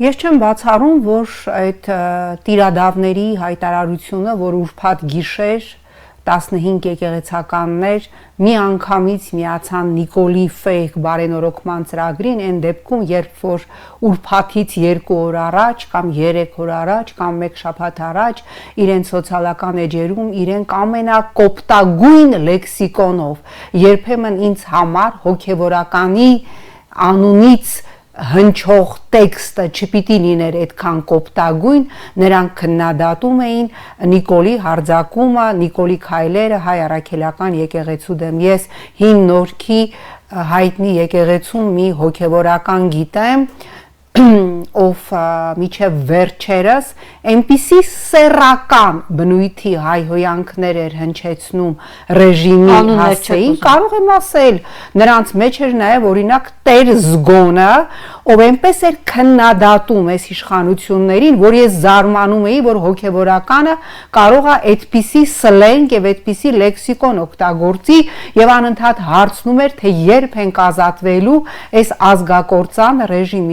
Ես չեմ բացառում, որ այդ տիրադավների հայտարարությունը, որ ուրբաթ գիշեր 15 եկեղեցականներ մի անգամից միացան Նիկոլի Ֆեյք բարենորոգման ծրագրին, այն դեպքում, երբ որ ուրբաթից 2 օր առաջ կամ 3 օր առաջ կամ 1 շաբաթ առաջ իրենց սոցիալական էջերում իրենք ամենակոպտագույն լեքսիկոնով երբեմն ինձ համար հոգևորականի անունից հնչող տեքստը չպիտի լիներ այդքան կոպտագույն, նրանք քննադատում էին Նիկոլի հարձակումը, Նիկոլի քայլերը հայ առաքելական եկեղեցու դեմ։ Ես հին Նորքի հայտնի եկեղեցում մի հոգևորական գիտեմ, ով միջև վերջերս այնպիսի սեռական բնույթի հայհոյանքներ էր հնչեցնում ռեժիմի հասցեին, կարող եմ ասել, նրանց մեջ էր նաև օրինակ Տեր Զգոնը, ով այնպես էր քննադատում այս իշխանություններին, որ ես զարմանում էի, որ հոգևորականը կարող է այդպիսի սլենգ եւ այդպիսի լեքսիկոն օգտագործի եւ անընդհատ հարցնում էր, թե երբ ենք ազատվելու այս ազգակործան ռեժիմից։